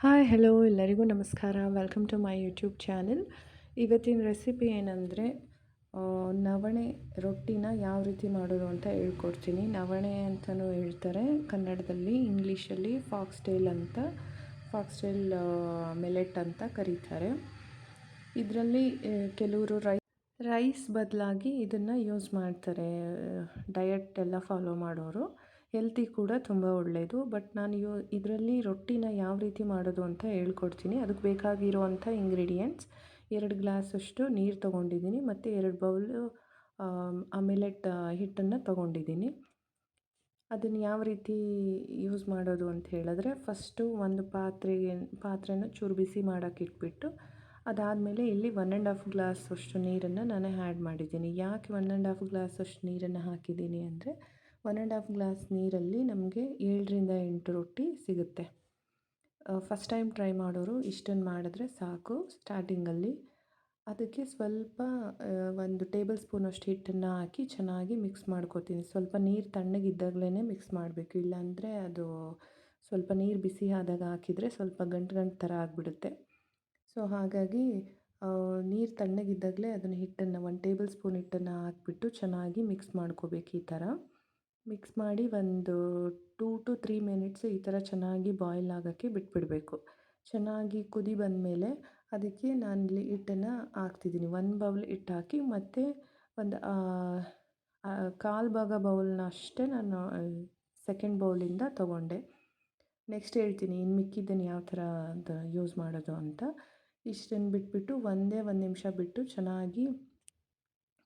Hi hello ಎಲ್ಲರಿಗೂ ನಮಸ್ಕಾರ. Welcome to my YouTube channel. ಇವತ್ತಿನ ರೆಸಿಪಿ ಏನಂದರೆ ನವಣೆ ರೊಟ್ಟಿನ ಯಾವ ರೀತಿ ಮಾಡೋದು ಅಂತ ಹೇಳ್ಕೊಡ್ತೀನಿ. ನವಣೆ ಅಂತಲೂ ಹೇಳ್ತಾರೆ ಕನ್ನಡದಲ್ಲಿ, ಇಂಗ್ಲೀಷಲ್ಲಿ ಫಾಕ್ಸ್ಟೇಲ್ ಮಿಲೆಟ್ ಅಂತ ಕರೀತಾರೆ. ಇದರಲ್ಲಿ ಕೆಲವರು ರೈಸ್ ಬದಲಾಗಿ ಇದನ್ನು ಯೂಸ್ ಮಾಡ್ತಾರೆ. ಡಯಟ್ ಎಲ್ಲ ಫಾಲೋ ಮಾಡೋರು, ಹೆಲ್ತಿ ಕೂಡ ತುಂಬ ಒಳ್ಳೆಯದು. ಬಟ್ ನಾನು ಇದರಲ್ಲಿ ರೊಟ್ಟಿನ ಯಾವ ರೀತಿ ಮಾಡೋದು ಅಂತ ಹೇಳ್ಕೊಡ್ತೀನಿ. ಅದಕ್ಕೆ ಬೇಕಾಗಿರುವಂಥ ಇಂಗ್ರೀಡಿಯೆಂಟ್ಸ್: 2 ಗ್ಲಾಸಷ್ಟು ನೀರು ತೊಗೊಂಡಿದ್ದೀನಿ ಮತ್ತು 2 ಬೌಲು ಮಿಲೆಟ್ ಹಿಟ್ಟನ್ನು ತೊಗೊಂಡಿದ್ದೀನಿ. ಅದನ್ನು ಯಾವ ರೀತಿ ಯೂಸ್ ಮಾಡೋದು ಅಂತ ಹೇಳಿದ್ರೆ, ಫಸ್ಟು ಒಂದು ಪಾತ್ರೆನ ಚೂರು ಬಿಸಿ ಮಾಡೋಕ್ಕೆ ಇಟ್ಬಿಟ್ಟು, ಅದಾದಮೇಲೆ ಇಲ್ಲಿ 1.5 ಗ್ಲಾಸಷ್ಟು ನೀರನ್ನು ನಾನು ಆ್ಯಡ್ ಮಾಡಿದ್ದೀನಿ. ಯಾಕೆ 1.5 ಗ್ಲಾಸಷ್ಟು ನೀರನ್ನು ಹಾಕಿದ್ದೀನಿ ಅಂದರೆ, 1.5 ಗ್ಲಾಸ್ ನೀರಲ್ಲಿ ನಮಗೆ 7ರಿಂದ 8 ರೊಟ್ಟಿ ಸಿಗುತ್ತೆ. ಫಸ್ಟ್ ಟೈಮ್ ಟ್ರೈ ಮಾಡೋರು ಇಷ್ಟನ್ನು ಮಾಡಿದ್ರೆ ಸಾಕು. ಸ್ಟಾರ್ಟಿಂಗಲ್ಲಿ ಅದಕ್ಕೆ ಸ್ವಲ್ಪ 1 ಟೇಬಲ್ ಸ್ಪೂನಷ್ಟು ಹಿಟ್ಟನ್ನು ಹಾಕಿ ಚೆನ್ನಾಗಿ ಮಿಕ್ಸ್ ಮಾಡ್ಕೊತೀನಿ. ಸ್ವಲ್ಪ ನೀರು ತಣ್ಣಗಿದ್ದಾಗಲೇ ಮಿಕ್ಸ್ ಮಾಡಬೇಕು, ಇಲ್ಲಾಂದರೆ ಅದು ಸ್ವಲ್ಪ ನೀರು ಬಿಸಿ ಆದಾಗ ಹಾಕಿದರೆ ಸ್ವಲ್ಪ ಗಂಟು ಥರ ಆಗಿಬಿಡುತ್ತೆ. ಸೊ ಹಾಗಾಗಿ ನೀರು ತಣ್ಣಗಿದ್ದಾಗಲೇ ಅದನ್ನು ಹಿಟ್ಟನ್ನು 1 ಟೇಬಲ್ ಸ್ಪೂನ್ ಹಿಟ್ಟನ್ನು ಹಾಕಿಬಿಟ್ಟು ಚೆನ್ನಾಗಿ ಮಿಕ್ಸ್ ಮಾಡ್ಕೋಬೇಕು. ಈ ಥರ ಮಿಕ್ಸ್ ಮಾಡಿ ಒಂದು 2 to 3 ಮಿನಿಟ್ಸ್ ಈ ಥರ ಚೆನ್ನಾಗಿ ಬಾಯ್ಲ್ ಆಗೋಕ್ಕೆ ಬಿಟ್ಬಿಡಬೇಕು. ಚೆನ್ನಾಗಿ ಕುದಿ ಬಂದಮೇಲೆ ಅದಕ್ಕೆ ನಾನಿಲ್ಲಿ ಹಿಟ್ಟನ್ನು ಹಾಕ್ತಿದ್ದೀನಿ. 1 ಬೌಲ್ ಹಿಟ್ಟು ಹಾಕಿ ಮತ್ತು ಒಂದು ಕಾಲು ಭಾಗ ಬೌಲ್ನ ಅಷ್ಟೇ ನಾನು ಸೆಕೆಂಡ್ ಬೌಲಿಂದ ತೊಗೊಂಡೆ. ನೆಕ್ಸ್ಟ್ ಹೇಳ್ತೀನಿ ಇನ್ನು ಮಿಕ್ಕಿದ್ದನ್ನು ಯಾವ ಥರ ಅಂತ ಯೂಸ್ ಮಾಡೋದು ಅಂತ. ಇಷ್ಟನ್ನು ಬಿಟ್ಬಿಟ್ಟು ಒಂದೇ 1 ನಿಮಿಷ ಬಿಟ್ಟು ಚೆನ್ನಾಗಿ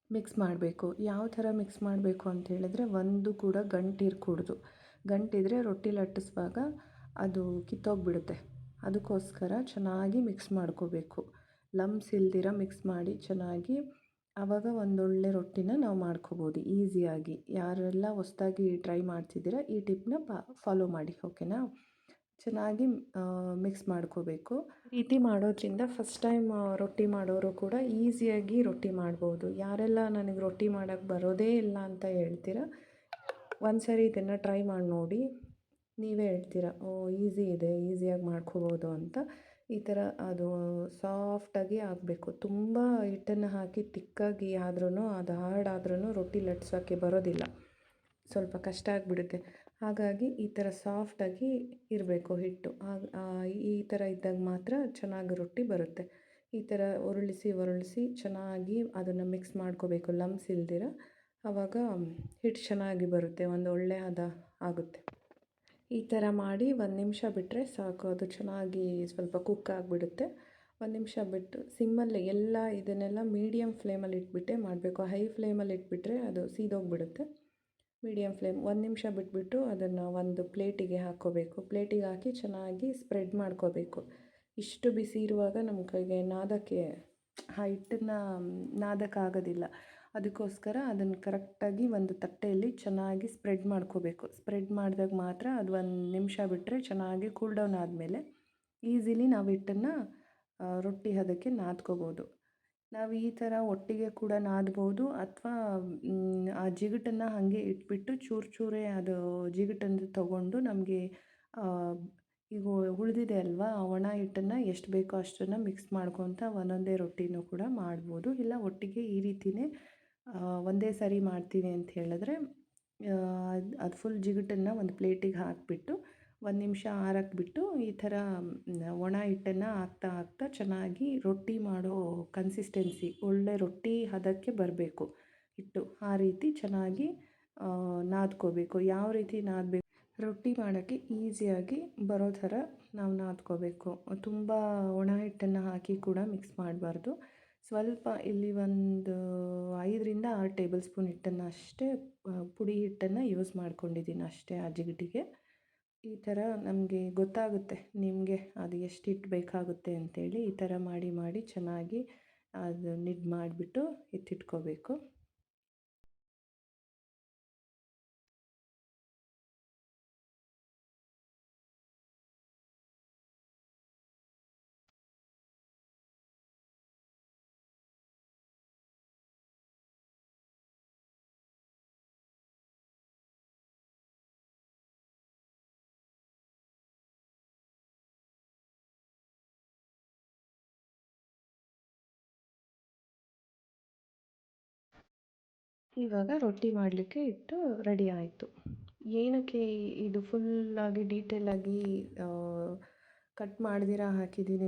ಮಿಕ್ಸ್ ಮಾಡಬೇಕು. ಯಾವ ಥರ ಮಿಕ್ಸ್ ಮಾಡಬೇಕು ಅಂತ ಹೇಳಿದ್ರೆ, ಒಂದು ಕೂಡ ಗಂಟಿರಕೂಡ್ದು. ಗಂಟಿದ್ರೆ ರೊಟ್ಟಿ ಲಟ್ಟಿಸುವಾಗ ಅದು ಕಿತ್ತೋಗಿಬಿಡುತ್ತೆ. ಅದಕ್ಕೋಸ್ಕರ ಚೆನ್ನಾಗಿ ಮಿಕ್ಸ್ ಮಾಡ್ಕೋಬೇಕು. ಲಮ್ಸ್ ಇಲ್ದಿರ ಮಿಕ್ಸ್ ಮಾಡಿ ಚೆನ್ನಾಗಿ, ಆವಾಗ ಒಂದೊಳ್ಳೆ ರೊಟ್ಟಿನ ನಾವು ಮಾಡ್ಕೋಬೋದು ಈಸಿಯಾಗಿ. ಯಾರೆಲ್ಲ ಹೊಸ್ದಾಗಿ ಟ್ರೈ ಮಾಡ್ತಿದ್ದೀರ ಈ ಟಿಪ್ನ ಫಾಲೋ ಮಾಡಿ, ಓಕೆನಾ? ಚೆನ್ನಾಗಿ ಮಿಕ್ಸ್ ಮಾಡ್ಕೋಬೇಕು. ಈ ರೀತಿ ಮಾಡೋದ್ರಿಂದ ಫಸ್ಟ್ ಟೈಮ್ ರೊಟ್ಟಿ ಮಾಡೋರು ಕೂಡ ಈಸಿಯಾಗಿ ರೊಟ್ಟಿ ಮಾಡ್ಬೋದು. ಯಾರೆಲ್ಲ ನನಗೆ ರೊಟ್ಟಿ ಮಾಡೋಕ್ಕೆ ಬರೋದೇ ಇಲ್ಲ ಅಂತ ಹೇಳ್ತೀರ, ಒಂದ್ಸರಿ ಇದನ್ನು ಟ್ರೈ ಮಾಡಿ ನೋಡಿ. ನೀವೇ ಹೇಳ್ತೀರ, ಈಸಿ ಇದೆ, ಈಸಿಯಾಗಿ ಮಾಡ್ಕೋಬೋದು ಅಂತ. ಈ ಥರ ಅದು ಸಾಫ್ಟಾಗಿ ಆಗಬೇಕು. ತುಂಬ ಹಿಟ್ಟನ್ನು ಹಾಕಿ ತಿಕ್ಕಾಗಿ ಆದ್ರೂ, ಅದು ಹಾರ್ಡಾದ್ರೂ ರೊಟ್ಟಿ ಲಟ್ಸೋಕ್ಕೆ ಬರೋದಿಲ್ಲ, ಸ್ವಲ್ಪ ಕಷ್ಟ ಆಗಿಬಿಡುತ್ತೆ. ಹಾಗಾಗಿ ಈ ಥರ ಸಾಫ್ಟಾಗಿ ಇರಬೇಕು ಹಿಟ್ಟು. ಈ ಥರ ಇದ್ದಾಗ ಮಾತ್ರ ಚೆನ್ನಾಗಿ ರೊಟ್ಟಿ ಬರುತ್ತೆ. ಈ ಥರ ಒರಳಿಸಿ ಚೆನ್ನಾಗಿ ಅದನ್ನು ಮಿಕ್ಸ್ ಮಾಡ್ಕೋಬೇಕು, ಲಮ್ಸ್ ಇಲ್ದಿರ. ಆವಾಗ ಹಿಟ್ಟು ಚೆನ್ನಾಗಿ ಬರುತ್ತೆ, ಒಂದು ಒಳ್ಳೆ ಹದ ಆಗುತ್ತೆ. ಈ ಥರ ಮಾಡಿ 1 ನಿಮಿಷ ಬಿಟ್ಟರೆ ಸಾಕು, ಅದು ಚೆನ್ನಾಗಿ ಸ್ವಲ್ಪ ಕುಕ್ ಆಗಿಬಿಡುತ್ತೆ. 1 ನಿಮಿಷ ಬಿಟ್ಟು ಸಿಮ್ಮಲ್ಲಿ ಇದನ್ನೆಲ್ಲ ಮೀಡಿಯಮ್ ಫ್ಲೇಮಲ್ಲಿ ಇಟ್ಬಿಟ್ಟೆ ಮಾಡಬೇಕು. ಹೈ ಫ್ಲೇಮಲ್ಲಿ ಇಟ್ಬಿಟ್ರೆ ಅದು ಸೀದೋಗಿಬಿಡುತ್ತೆ. ಮೀಡಿಯಮ್ ಫ್ಲೇಮ್ 1 ನಿಮಿಷ ಬಿಟ್ಬಿಟ್ಟು ಅದನ್ನು ಒಂದು ಪ್ಲೇಟಿಗೆ ಹಾಕ್ಕೋಬೇಕು. ಪ್ಲೇಟಿಗೆ ಹಾಕಿ ಚೆನ್ನಾಗಿ ಸ್ಪ್ರೆಡ್ ಮಾಡ್ಕೋಬೇಕು. ಇಷ್ಟು ಬಿಸಿ ಇರುವಾಗ ನಮ್ಮ ಕೈಗೆ ನಾದಕ್ಕೆ ಹಿಟ್ಟನ್ನು ನಾದಕ್ಕಾಗೋದಿಲ್ಲ. ಅದಕ್ಕೋಸ್ಕರ ಅದನ್ನು ಕರೆಕ್ಟಾಗಿ ಒಂದು ತಟ್ಟೆಯಲ್ಲಿ ಚೆನ್ನಾಗಿ ಸ್ಪ್ರೆಡ್ ಮಾಡ್ಕೋಬೇಕು. ಸ್ಪ್ರೆಡ್ ಮಾಡಿದಾಗ ಮಾತ್ರ ಅದು 1 ನಿಮಿಷ ಬಿಟ್ಟರೆ ಚೆನ್ನಾಗಿ ಕೂಲ್ ಡೌನ್ ಆದಮೇಲೆ ಈಸಿಲಿ ನಾವು ಹಿಟ್ಟನ್ನು ರೊಟ್ಟಿ ಹದಕ್ಕೆ ನಾದ್ಕೋಬೋದು. ನಾವು ಈ ಥರ ಒಟ್ಟಿಗೆ ಕೂಡ ನಾದ್ಬೋದು, ಅಥವಾ ಆ ಜಿಗುಟನ್ನು ಹಾಗೆ ಇಟ್ಬಿಟ್ಟು ಚೂರೇ ಅದು ಜಿಗುಟನ್ನು ತೊಗೊಂಡು ನಮಗೆ ಈಗ ಉಳಿದಿದೆ ಅಲ್ವಾ, ಒಣ ಹಿಟ್ಟನ್ನು ಎಷ್ಟು ಬೇಕೋ ಅಷ್ಟನ್ನು ಮಿಕ್ಸ್ ಮಾಡ್ಕೊತ ಒಂದೊಂದೇ ರೊಟ್ಟಿನೂ ಕೂಡ ಮಾಡ್ಬೋದು. ಇಲ್ಲ ಒಟ್ಟಿಗೆ ಈ ರೀತಿಯೇ ಒಂದೇ ಸಾರಿ ಮಾಡ್ತೀವಿ ಅಂತ ಹೇಳಿದ್ರೆ, ಅದು ಫುಲ್ ಜಿಗುಟನ್ನು ಒಂದು ಪ್ಲೇಟಿಗೆ ಹಾಕಿಬಿಟ್ಟು 1 ನಿಮಿಷ ಆರಕ್ಕೆ ಬಿಟ್ಟು ಈ ಥರ ಒಣ ಹಿಟ್ಟನ್ನು ಹಾಕ್ತಾ ಚೆನ್ನಾಗಿ ರೊಟ್ಟಿ ಮಾಡೋ ಕನ್ಸಿಸ್ಟೆನ್ಸಿ, ಒಳ್ಳೆ ರೊಟ್ಟಿ ಹದಕ್ಕೆ ಬರಬೇಕು ಹಿಟ್ಟು. ಆ ರೀತಿ ಚೆನ್ನಾಗಿ ನಾದ್ಕೋಬೇಕು. ಯಾವ ರೀತಿ ನಾದಬೇಕು, ರೊಟ್ಟಿ ಮಾಡೋಕ್ಕೆ ಈಸಿಯಾಗಿ ಬರೋ ಥರ ನಾವು ನಾದ್ಕೋಬೇಕು. ತುಂಬ ಒಣ ಹಿಟ್ಟನ್ನು ಹಾಕಿ ಕೂಡ ಮಿಕ್ಸ್ ಮಾಡಬಾರ್ದು. ಸ್ವಲ್ಪ ಇಲ್ಲಿ ಒಂದು 5ರಿಂದ 6 ಟೇಬಲ್ ಸ್ಪೂನ್ ಹಿಟ್ಟನ್ನು ಅಷ್ಟೇ, ಪುಡಿ ಹಿಟ್ಟನ್ನು ಯೂಸ್ ಮಾಡ್ಕೊಂಡಿದ್ದೀನಿ ಅಷ್ಟೇ ಆ ಜಿಗುಟಿಗೆ. ಈ ಥರ ನಮಗೆ ಗೊತ್ತಾಗುತ್ತೆ ನಿಮಗೆ ಅದು ಎಷ್ಟು ಹಿಟ್ಟು ಬೇಕಾಗುತ್ತೆ ಅಂತೇಳಿ. ಈ ಥರ ಮಾಡಿ ಚೆನ್ನಾಗಿ ಅದು ನಿಡ್ ಮಾಡಿಬಿಟ್ಟು ಎತ್ತಿಟ್ಕೋಬೇಕು. ಇವಾಗ ರೊಟ್ಟಿ ಮಾಡಲಿಕ್ಕೆ ಹಿಟ್ಟು ರೆಡಿ ಆಯಿತು. ಏನಕ್ಕೆ ಇದು ಫುಲ್ಲಾಗಿ ಡೀಟೇಲಾಗಿ ಕಟ್ ಮಾಡ್ದಿರ ಹಾಕಿದ್ದೀನಿ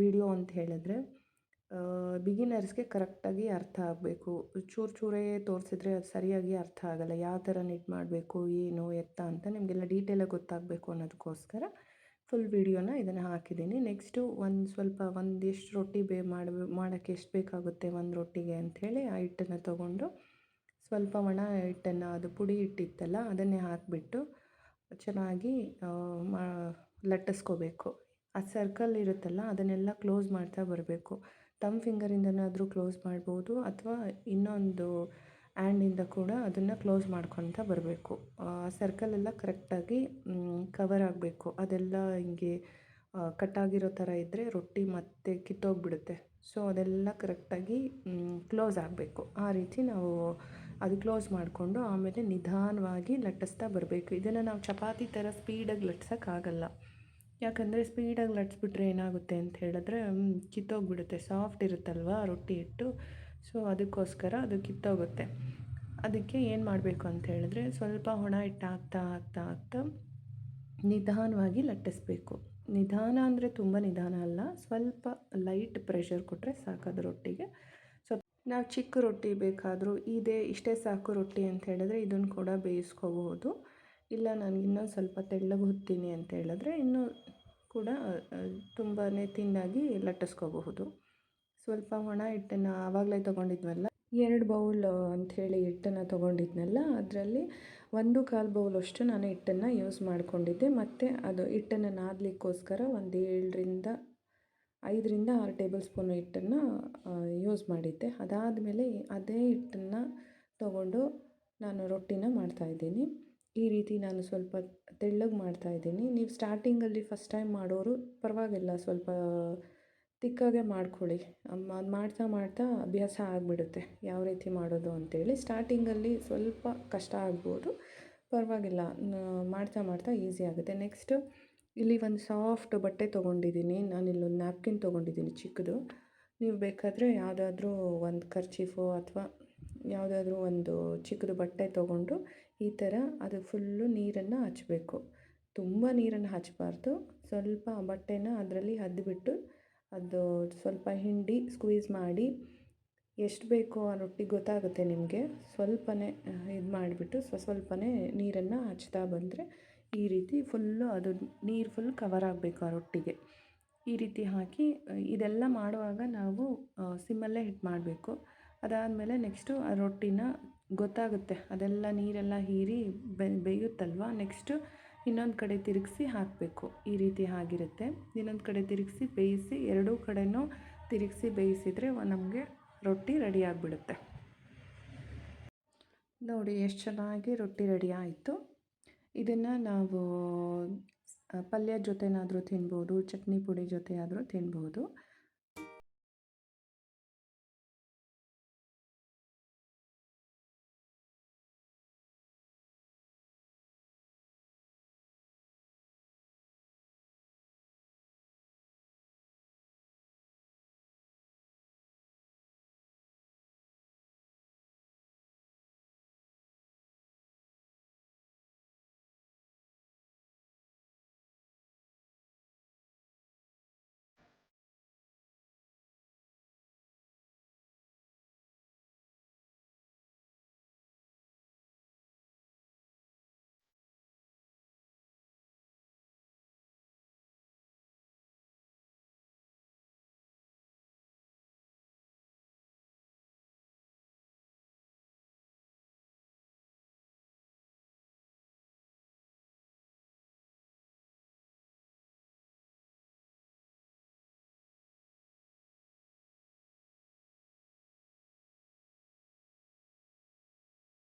ವಿಡಿಯೋ ಅಂತ ಹೇಳಿದ್ರೆ, ಬಿಗಿನರ್ಸ್ಗೆ ಕರೆಕ್ಟಾಗಿ ಅರ್ಥ ಆಗಬೇಕು. ಚೂರು ಚೂರೇ ತೋರಿಸಿದ್ರೆ ಅದು ಸರಿಯಾಗಿ ಅರ್ಥ ಆಗೋಲ್ಲ. ಯಾವ ಥರ ನಿಟ್ ಮಾಡಬೇಕು, ಏನು ಎತ್ತ ಅಂತ ನಿಮಗೆಲ್ಲ ಡೀಟೇಲಾಗಿ ಗೊತ್ತಾಗಬೇಕು ಅನ್ನೋದಕ್ಕೋಸ್ಕರ ಫುಲ್ ವಿಡಿಯೋನ ಇದನ್ನು ಹಾಕಿದ್ದೀನಿ. ನೆಕ್ಸ್ಟು ಒಂದಿಷ್ಟು ರೊಟ್ಟಿ ಮಾಡೋಕ್ಕೆ ಎಷ್ಟು ಬೇಕಾಗುತ್ತೆ ಒಂದು ರೊಟ್ಟಿಗೆ ಅಂಥೇಳಿ ಆ ಹಿಟ್ಟನ್ನು ತೊಗೊಂಡು ಸ್ವಲ್ಪ ಒಣ ಹಿಟ್ಟನ್ನು, ಅದು ಪುಡಿ ಹಿಟ್ಟಿತ್ತಲ್ಲ ಅದನ್ನೇ ಹಾಕಿಬಿಟ್ಟು ಚೆನ್ನಾಗಿ ಲಟ್ಟಿಸ್ಕೋಬೇಕು. ಆ ಸರ್ಕಲ್ ಇರುತ್ತಲ್ಲ ಅದನ್ನೆಲ್ಲ ಕ್ಲೋಸ್ ಮಾಡ್ತಾ ಬರಬೇಕು. ಫಿಂಗರಿಂದನಾದರೂ ಕ್ಲೋಸ್ ಮಾಡ್ಬೋದು, ಅಥವಾ ಇನ್ನೊಂದು ಹ್ಯಾಂಡಿಂದ ಕೂಡ ಅದನ್ನು ಕ್ಲೋಸ್ ಮಾಡ್ಕೊತಾ ಬರಬೇಕು. ಸರ್ಕಲೆಲ್ಲ ಕರೆಕ್ಟಾಗಿ ಕವರ್ ಆಗಬೇಕು. ಅದೆಲ್ಲ ಹಿಂಗೆ ಕಟ್ಟಾಗಿರೋ ಥರ ಇದ್ದರೆ ರೊಟ್ಟಿ ಮತ್ತೆ ಕಿತ್ತೋಗಿಬಿಡುತ್ತೆ. ಸೊ ಅದೆಲ್ಲ ಕರೆಕ್ಟಾಗಿ ಕ್ಲೋಸ್ ಆಗಬೇಕು. ಆ ರೀತಿ ನಾವು ಅದು ಕ್ಲೋಸ್ ಮಾಡಿಕೊಂಡು ಆಮೇಲೆ ನಿಧಾನವಾಗಿ ಲಟ್ಟಿಸ್ತಾ ಬರಬೇಕು. ಇದನ್ನು ನಾವು ಚಪಾತಿ ಥರ ಸ್ಪೀಡಾಗಿ ಲಟ್ಸೋಕ್ಕಾಗಲ್ಲ. ಯಾಕಂದರೆ ಸ್ಪೀಡಾಗಿ ಲಟ್ಸ್ಬಿಟ್ರೆ ಏನಾಗುತ್ತೆ ಅಂತ ಹೇಳಿದ್ರೆ ಕಿತ್ತೋಗಿಬಿಡುತ್ತೆ. ಸಾಫ್ಟ್ ಇರುತ್ತಲ್ವ ರೊಟ್ಟಿ ಹಿಟ್ಟು, ಸೊ ಅದಕ್ಕೋಸ್ಕರ ಅದು ಕಿತ್ತೋಗುತ್ತೆ. ಅದಕ್ಕೆ ಏನು ಮಾಡಬೇಕು ಅಂತ ಹೇಳಿದ್ರೆ ಸ್ವಲ್ಪ ಒಣ ಹಿಟ್ಟು ಹಾಕ್ತಾ ನಿಧಾನವಾಗಿ ಲಟ್ಟಿಸ್ಬೇಕು. ನಿಧಾನ ಅಂದರೆ ತುಂಬ ನಿಧಾನ ಅಲ್ಲ, ಸ್ವಲ್ಪ ಲೈಟ್ ಪ್ರೆಷರ್ ಕೊಟ್ಟರೆ ಸಾಕದು ರೊಟ್ಟಿಗೆ. ಸೊ ನಾವು ಚಿಕ್ಕ ರೊಟ್ಟಿ ಬೇಕಾದರೂ ಇಷ್ಟೇ ಸಾಕು ರೊಟ್ಟಿ ಅಂತ ಹೇಳಿದ್ರೆ ಇದನ್ನು ಕೂಡ ಬೇಯಿಸ್ಕೋಬಹುದು. ಇಲ್ಲ ನನಗೆ ಇನ್ನೊಂದು ಸ್ವಲ್ಪ ತೆಳ್ಳಗೆ ಹೊತ್ತೀನಿ ಅಂತ ಹೇಳಿದ್ರೆ ಇನ್ನೂ ಕೂಡ ತುಂಬಾ ತಿನ್ನಾಗಿ ಲಟ್ಟಿಸ್ಕೋಬಹುದು. ಸ್ವಲ್ಪ ಒಣ ಹಿಟ್ಟನ್ನು ಆವಾಗಲೇ ತೊಗೊಂಡಿದ್ವಲ್ಲ, 2 ಬೌಲ್ ಅಂಥೇಳಿ ಹಿಟ್ಟನ್ನು ತೊಗೊಂಡಿದ್ನಲ್ಲ, ಅದರಲ್ಲಿ 1/4 ಬೌಲಷ್ಟು ನಾನು ಹಿಟ್ಟನ್ನು ಯೂಸ್ ಮಾಡಿಕೊಂಡಿದ್ದೆ. ಮತ್ತು ಅದು ಹಿಟ್ಟನ್ನು ನಾದಲಿಕ್ಕೋಸ್ಕರ ಒಂದು 5ರಿಂದ 6 ಟೇಬಲ್ ಸ್ಪೂನ್ ಹಿಟ್ಟನ್ನು ಯೂಸ್ ಮಾಡಿದ್ದೆ. ಅದಾದಮೇಲೆ ಅದೇ ಹಿಟ್ಟನ್ನು ತೊಗೊಂಡು ನಾನು ರೊಟ್ಟಿನ ಮಾಡ್ತಾಯಿದ್ದೀನಿ. ಈ ರೀತಿ ನಾನು ಸ್ವಲ್ಪ ತೆಳ್ಳಗೆ ಮಾಡ್ತಾಯಿದ್ದೀನಿ. ನೀವು ಸ್ಟಾರ್ಟಿಂಗಲ್ಲಿ ಫಸ್ಟ್ ಟೈಮ್ ಮಾಡೋರು ಪರವಾಗಿಲ್ಲ, ಸ್ವಲ್ಪ ತಿಕ್ಕಾಗೆ ಮಾಡ್ಕೊಳ್ಳಿ. ಮಾಡ್ತಾ ಅಭ್ಯಾಸ ಆಗಿಬಿಡುತ್ತೆ ಯಾವ ರೀತಿ ಮಾಡೋದು ಅಂತೇಳಿ. ಸ್ಟಾರ್ಟಿಂಗಲ್ಲಿ ಸ್ವಲ್ಪ ಕಷ್ಟ ಆಗ್ಬೋದು, ಪರವಾಗಿಲ್ಲ, ಮಾಡ್ತಾ ಈಸಿ ಆಗುತ್ತೆ. ನೆಕ್ಸ್ಟು ಇಲ್ಲಿ ಒಂದು ಸಾಫ್ಟ್ ಬಟ್ಟೆ ತೊಗೊಂಡಿದ್ದೀನಿ. ನಾನಿಲ್ಲೊಂದು ನ್ಯಾಪ್ಕಿನ್ ತೊಗೊಂಡಿದ್ದೀನಿ ಚಿಕ್ಕದು. ನೀವು ಬೇಕಾದರೆ ಯಾವುದಾದ್ರೂ ಒಂದು ಕರ್ಚೀಫು ಅಥವಾ ಯಾವುದಾದ್ರೂ ಒಂದು ಚಿಕ್ಕದು ಬಟ್ಟೆ ತೊಗೊಂಡು ಈ ಥರ ಅದು ಫುಲ್ಲು ನೀರನ್ನು ಹಚ್ಚಬೇಕು. ತುಂಬ ನೀರನ್ನು ಹಚ್ಚಬಾರ್ದು. ಸ್ವಲ್ಪ ಬಟ್ಟೆನ ಅದರಲ್ಲಿ ಅದ್ಬಿಟ್ಟು ಅದು ಸ್ವಲ್ಪ ಹಿಂಡಿ ಸ್ಕ್ವೀಸ್ ಮಾಡಿ ಎಷ್ಟು ಬೇಕೋ ಆ ರೊಟ್ಟಿ ಗೊತ್ತಾಗುತ್ತೆ ನಿಮಗೆ. ಸ್ವಲ್ಪನೇ ಇದು ಮಾಡಿಬಿಟ್ಟು ಸ್ವಲ್ಪನೇ ನೀರನ್ನು ಹಚ್ತಾ ಬಂದರೆ ಈ ರೀತಿ ಫುಲ್ಲು ಅದು ನೀರು ಫುಲ್ ಕವರ್ ಆಗಬೇಕು ಆ ರೊಟ್ಟಿಗೆ. ಈ ರೀತಿ ಹಾಕಿ ಇದೆಲ್ಲ ಮಾಡುವಾಗ ನಾವು ಸಿಮ್ಮಲ್ಲೇ ಹಿಟ್ಟು ಮಾಡಬೇಕು. ಅದಾದಮೇಲೆ ನೆಕ್ಸ್ಟು ಆ ರೊಟ್ಟಿನ ಗೊತ್ತಾಗುತ್ತೆ, ಅದೆಲ್ಲ ನೀರೆಲ್ಲ ಹೀರಿ ಬೇಯುತ್ತಲ್ವ. ನೆಕ್ಸ್ಟು ಇನ್ನೊಂದು ಕಡೆ ತಿರುಗಿಸಿ ಹಾಕಬೇಕು. ಈ ರೀತಿ ಆಗಿರುತ್ತೆ. ಇನ್ನೊಂದು ಕಡೆ ತಿರುಗಿಸಿ ಬೇಯಿಸಿ, ಎರಡೂ ಕಡೆನೂ ತಿರುಗಿಸಿ ಬೇಯಿಸಿದರೆ ನಮಗೆ ರೊಟ್ಟಿ ರೆಡಿ ಆಗಿಬಿಡುತ್ತೆ. ನೋಡಿ ಎಷ್ಟು ಚೆನ್ನಾಗಿ ರೊಟ್ಟಿ ರೆಡಿ ಆಯಿತು. ಇದನ್ನು ನಾವು ಪಲ್ಯ ಜೊತೆನಾದರೂ ತಿನ್ಬೋದು, ಚಟ್ನಿ ಪುಡಿ ಜೊತೆ ಆದರೂ ತಿನ್ಬೋದು.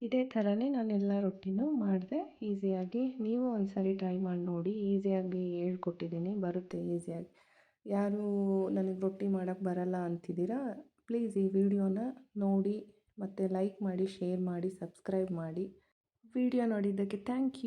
ಇದೇ ಥರನೇ ನಾನೆಲ್ಲ ರೊಟ್ಟಿನೂ ಮಾಡಿದೆ ಈಸಿಯಾಗಿ. ನೀವು ಒಂದು ಸಾರಿ ಟ್ರೈ ಮಾಡಿ ನೋಡಿ. ಈಸಿಯಾಗಿ ಹೇಳ್ಕೊಟ್ಟಿದ್ದೀನಿ, ಬರುತ್ತೆ ಈಸಿಯಾಗಿ. ಯಾರು ನನಗೆ ರೊಟ್ಟಿ ಮಾಡೋಕ್ಕೆ ಬರಲ್ಲ ಅಂತಿದ್ದೀರಾ, ಪ್ಲೀಸ್ ಈ ವಿಡಿಯೋನ ನೋಡಿ ಮತ್ತು ಲೈಕ್ ಮಾಡಿ, ಶೇರ್ ಮಾಡಿ, ಸಬ್ಸ್ಕ್ರೈಬ್ ಮಾಡಿ. ವಿಡಿಯೋ ನೋಡಿದ್ದಕ್ಕೆ ಥ್ಯಾಂಕ್ ಯು.